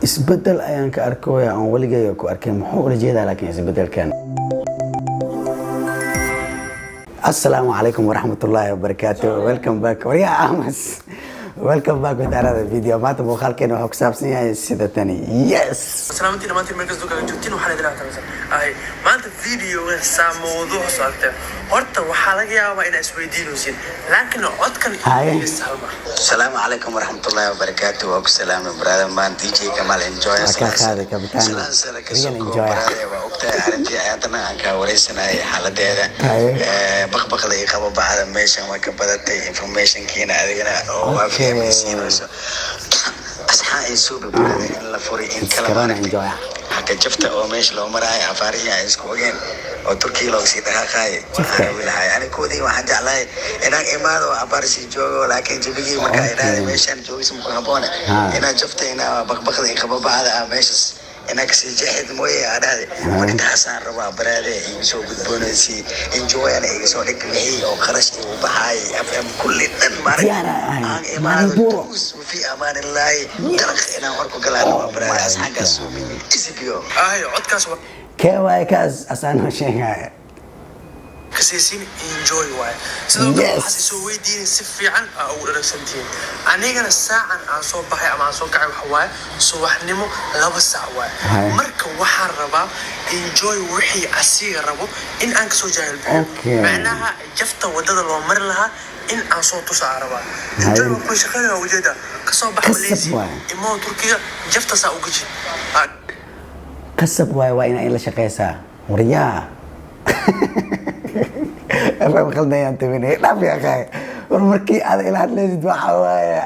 isbedel ayaan ka arkooya aan waligay ku arkay muxuu ula jeedaa laakiin isbedelkan Assalamu alaikum warahmatullahi wabarakatuh. Welcome back. Wariya Amas. Welcome back with another video. Maanta muuqaalkeena waxa ku saabsan yahay sida tani. Yes. Salaamtiin maanta meel kasta kala joogtiin waxaan idin aqoonsan. Maanta video-ga saamoodo socota. Horta waxa laga yaabaa in isweydiinaysin. Laakiin codkan salma. Assalamu alaikum warahmatullahi wabarakatuh. Wa salaam brother man DJ Kamal enjoy. Kaade kabitaan. Enjoy. Waa ogtahay arrintii ayadana aan ka wareysanay xaaladeeda. Baqbaqda ay qabo bacda meeshan waa ka badatay information kiina adigana oo waa fiimaysiinayso. Asxaa isuub brother in la furi in kala enjoy. Haka jafta oo meesha loo marayo afaarihi ay isku ogeen oo Turkiga loo sii dhaqaaqay. Wallahi ani koodii waxaan jeclahay inaan imaado abaarsi joogo laakiin jibigi marka inaan meeshan joogis ma haboona inaan jafta inaan baqbaqda ay qabo bacda meeshas إنك سجحت موية هذا وأنت حسن ربع برادة يسوق البونسي enjoy أنا يسوق لك معي أو خرجت وبحاي أفهم كل النمر عن إيمان الدروس وفي أمان الله ترك أنا أوركو كلام برادة أسحق السومي إسبيو عد كاس كواي كاس أصلا شيء كسيسين enjoy واي سيدو حاسس ويدين سفي عن أو رسنتين أنا الساعة عن صوب بحي أما صوب كعب حواي صبح نمو لبس عواي مركب وحر ربا enjoy وحي أسير ربو إن أنك سو جاهل بحي معناها جفتا ودد الله مر لها إن أن صوت تسع ربا enjoy وكل شغلها وجدا كصوب بحي وليزي إما تركيا جفتا ساوجي كسب واي إنا إلا شقيسا وريا أفهم خلنا ينتبهني لا في أخي ورمركي هذا إلى هاد لازم تبغى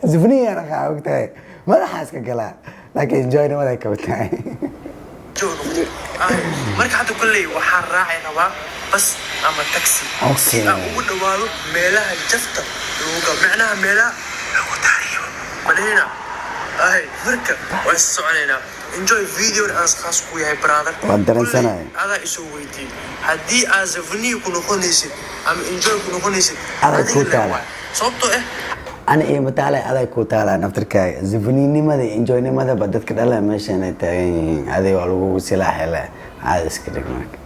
زبنية أنا خا وقتها ما راح أسكت كلام لكن جوينا ما ذاك وقتها مركي حتى كل لي وحار راعي نوا بس أما تاكسي أقول له ميلها الجفتة معناها ميلها هو تعريف من هنا مركب والسعودية enjoy video as خاص وياي brother ودرن سنة هذا يسوي دي هدي as فني يكون خنيسي أم enjoy يكون خنيسي هذا كوتالا صوته أنا إيه متعلق هذا كوتالا نفترك زفني نماذج enjoy نماذج بدت كده لا مش أنا تاني هذا والله سلاح لا هذا سكرك معك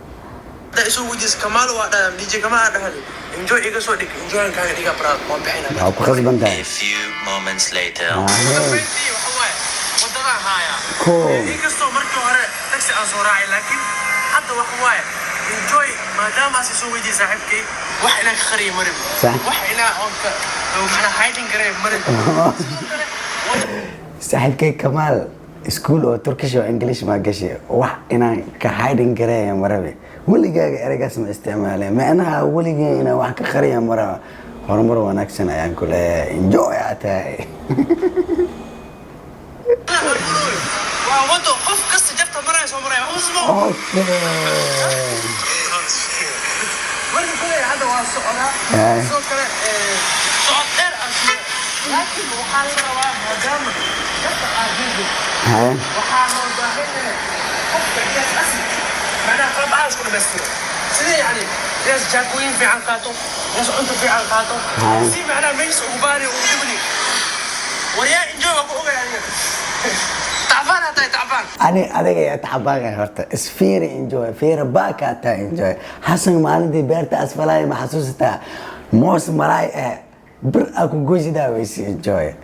ده يسوي دي كمال وهذا DJ كمال هذا enjoy إيجا صوتك enjoy كان إيجا brother ما بحنا أو بخص بنتاعي A few moments later cool إيجاستو مركو هره تكسي أزوراعي لكن حتى وحواي enjoy ما دام أسيسوي دي صاحبكي وحنا خري مرب وحنا أنك لو إحنا hiding قريب مرب صاحبكي كمال سكول أو تركيش أو إنجليش ما قشي وح إنا كهايدنج قريب مربي ولي جا أرجع اسم استعماله ما أنا ولي جا إنا وح كخري مرة هرمر ونكسنا يعني كل enjoy عتاي وانتو قف قصة جبت مرة يسوى مرة أوكي مرة كله هذا واسعنا صوت كله صوت غير أسمع لكن وحال روا مدام جبت عزيزي وحال ظاهرنا قف كاس أسمع معناها قرب عايش كله بس سيدي يعني ناس جاكوين في علاقاته ناس أنتم في علاقاته سي معناها ميس وباري وجبني ويا إنجو أبوه يعني تعبان هتاي تعبان أنا تعبان هرت اسفيري انجوي فير باك هتا انجوي حسن مالدي بيرت اسفلاي محسوستا موس مراي بر اكو جوجي دا ويسي انجوي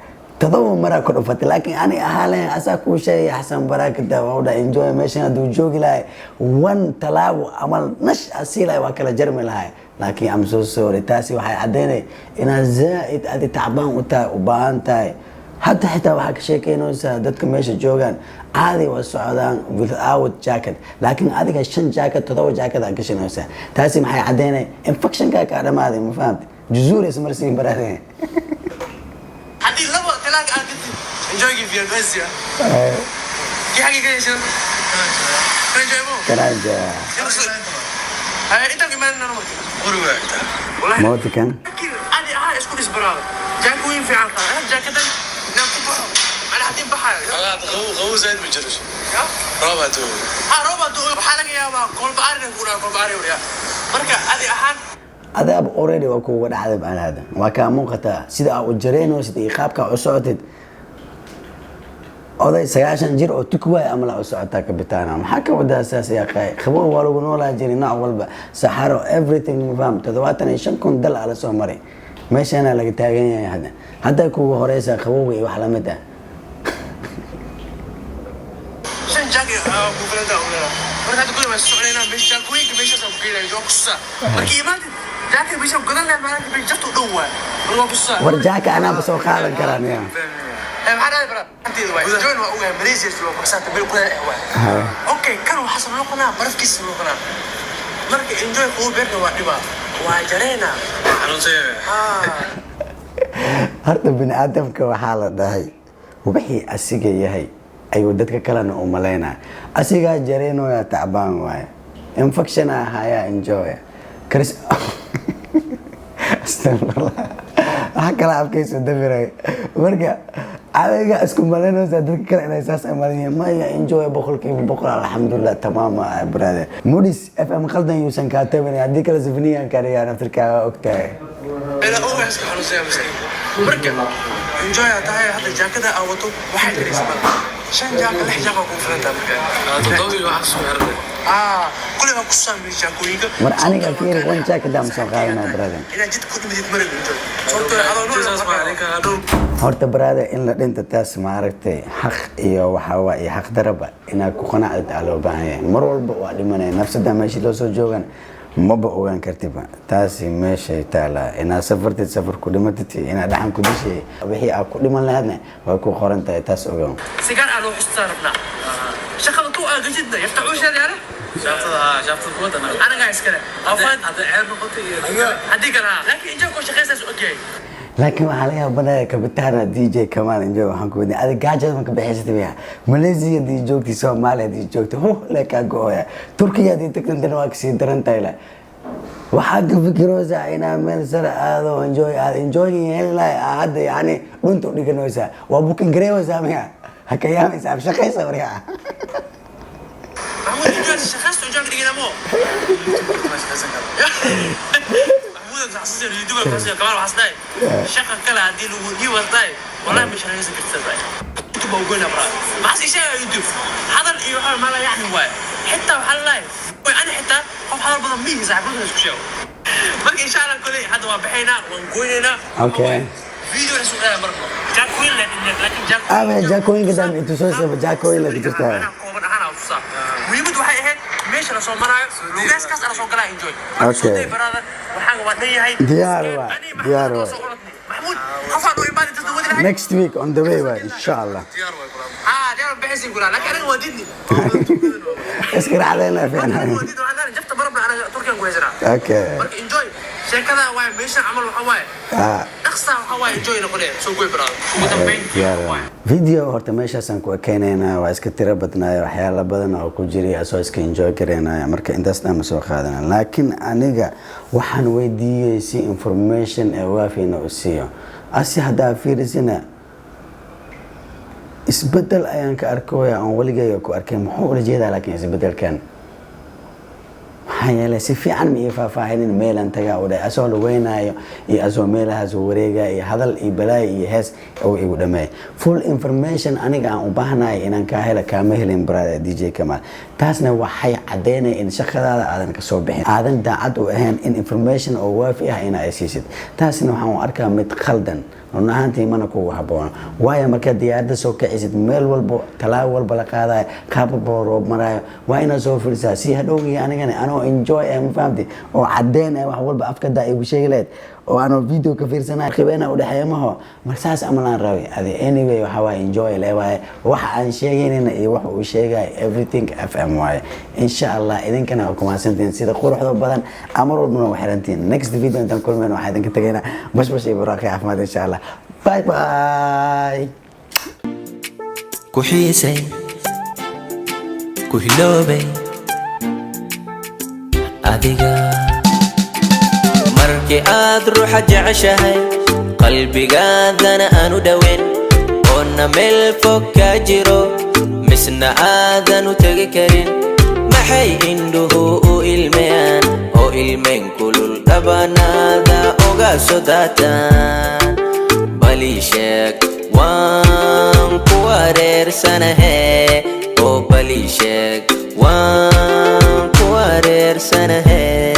تضو مرا كدفت لكن انا اهالي اساكو شيء حسن براك دا ودا انجوي ماشي دو جوجي لاي وان تلاو عمل نش اسيلاي واكلا جرمي لاي لكن ام سو سوري تاسي waxay cadeynay ina zaid adi tacbaan u tahay u baahan tahay حتى waxaa ka sheekeynaysaa dadka meesha joogan caadi waa socdaan without jacket laakiin adiga 5 jacket 7 jacket aad gashanaysaa taasi maxay cadeynay infection ka dhamaaday ma fahamtay juzuur ismarsiin baraadeen hadii laba talaag aad enjoy give your best ya ki xaqiiqay shan karaja انت كمان انا والله موت كان ادي اسكو اسبرال جاكوين في عقل جاكيت أنا حدين بحر. غو زين بجرش. رابطو. رابطو بحالك يا ما كل بعرف ولا كل بعرف ولا. مركا هذه أحد. هذا already وكو وده هذا بعد هذا. وكان مقطع سيدا أو جرينو سيدا خابك أو صوتد oday 9 jir oo tukwaay ama la socota kabitaana maxaa ka wada asaas ya qay qabow waa lagu noolaa jiray nooc walba saxaro everything faham 75 kun dal ala soo maray meeshana laga taagan yahay hadda kuwa horeysa qabow iyo wax la mid ah shan jaagi ku filanta oo marka hadda kulma soconayna meesha jaagoyinka meesha soo geeyay joogsa markii imaad jaaki meesha godanna maalinta meesha jabtu dhowaa loo busaa war jaaka ana basoo qaadan karaan yaa maxaa dhacay انتي جون waa Malaysia soo baxsanta bil ku ah okay kan waxa soo noqonaa barafkiisa noqonaa marka enjoy oo beerta waa dhiba waa jareena harta bini aadamka waxa la dhahay wixii asiga yahay ayuu dadka kalena u maleynaa asiga jareeno ya taabaan waay infection haya enjoy Chris astaghfirullah hakala afkayso dabiray marka adiga isku maleynaysa dadka kale inay saas amaliyeen ma ya enjoy boqolkiiba alxamdulillah tamaama brother Moody's FM qaldan yuusan ka taabin hadii kala sifniyan kariya naftirkaaga ogtahay ila oo iska xanuunsan marka enjoy tahay hada jaakada awato waxa jiraysa shan jaaka lix jaaka ku filanta marka dadoodu waxa soo yarday kulliga ku saamay jaakooyinka mar aniga fiir wan jaaka dam soo qaadana brother ina jid ku dhimid maray enjoy sababtoo ah adoo horta brother in la dhinta taas ma aragtay xaq iyo waxa waa iyo xaq daraba ina ku qanaacad loo baahan yahay mar walba waa dhimanay nafsada meeshii loo soo joogan maba ogaan kartiba taasi meesha taala ina safartid safar ku dhimatid ina dhaxan ku dishay wixii aad ku dhiman lahaydna way ku qoran tahay taas ogaan sigar aan u xustarabna shaqada tu aa gajidna yaftaxu shariara شافت القوة أنا قاعد أسكره أفاد هذا عير نقطة هديك أنا لكن إنجا كوش خيسة أوكي لكن عليها بدأ كبتانا دي جي كمان إنجا وحنكودي هذا قاعد ما كبحثت بيها ماليزيا دي جوكتي سوماليا دي جوكتي هو لك أقويا تركيا دي تكن دنواكسي درن تايلا وحق فكروزا إنا من سر هذا انجوي هلا هذا يعني بنتو دي كنوسا وابوك غريوزا ميا هكيا مساب شقيسة وريها محمود انجوي شخصت وجاك دي مو محمود تحسس اليوتيوب الفاسية كمان وحسناي شقة كلا عدي له دي ورطاي والله مش رئيسة كتسبعي انتو بوقولنا برا ما حسي شيء يوتيوب حضر يوحر ما لا يعني واي حتى وحال لايف أنا حتى قف حضر بضم ميه زعبونا نسكشيو مرك إن شاء الله كله حد وابحينا ونقولنا اوكي فيديو رسول مرة جاكوين لكن جاكوين قدام انتو سوسة جاكوين لك جرتها أنا وصار ويمد waxay ahayd meesha la soo marayo lugaas kaas ana soo galaa enjoy okay brother waxaan wadnayahay diyaar Mahmoud qafaan oo ibaad dadka wadi lahayd next week on the way inshallah diyaar bixin kula laakiin aniga wadidni iskira علينا فينا wadid waxaan jabta barabna anaga turkiyan ku heesana okay marka enjoy sheekada waa meesha amal waxa waaye dhaqsa waxa waaye enjoy noqonay soo goy brother ugu dambeyn video horta meeshaasan ku keenayna waa iska tira badnaay waxyaalo badan oo ku jiray asoo iska enjoy kareynaa marka intaasna ma soo qaadana laakiin aniga waxaan weydiiyay si information ee waafina u siiyo asi hadaa fiirisina isbedel ayaan ka arkooya aan waligayga ku arkay muxuu ula jeedaa laakiin isbedelkan hayla si fiican ma faahfaahin meelan taga oo asoo laweynayo iyo asoo meelahaas wareega iyo hadal iyo balaay iyo hees oo igu dhamay full information aniga aan u baahnaay inaan ka helo kaama helin brother DJ Kamal taasna waxay cadeynay in shaqadaada aadan ka soo bixin aadan daacad u ahayn in information oo waafi ah ina ay siisid taasna waxaan u arkaa mid khaldan runaantii mana ku haboon waayo marka diyaarada soo kacisid meel walba talaabo walba la qaaday qaab roob marayo waa ina soo fiirsaa si hadhowgii anigana anoo enjoy am fahamti oo cadeyn wax walba afkada ay u sheegaleed oo anoo video ka fiirsanay qiimeena u dhaxeemaho markaas amalaan rawi adi anyway waxa waa enjoy leeyahay waxa aan sheegaynina iyo wax uu sheegay everything FM way insha Allah idinkana ku maasantiin sida quruxda badan amar walbana wax xirantiin next video intaan kulmayno waxa idinka tagayna bash iyo baraka caafimaad insha Allah bye bye ku xiisay ku hiloobay adiga markii aad ruuxa jeceshahay qalbigaadana aanu dhaweyn oona meel fog ka jiro misna aadan u tegi karin maxay indhuhu u ilmeyaan oo ilmeyn kulul dhabanaada uga soo daataan bali sheeg waan ku wareersanahay oo bali sheeg waan ku wareersanahay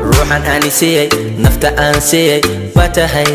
ruuxan aan siiyay nafta aan siiyay fatahay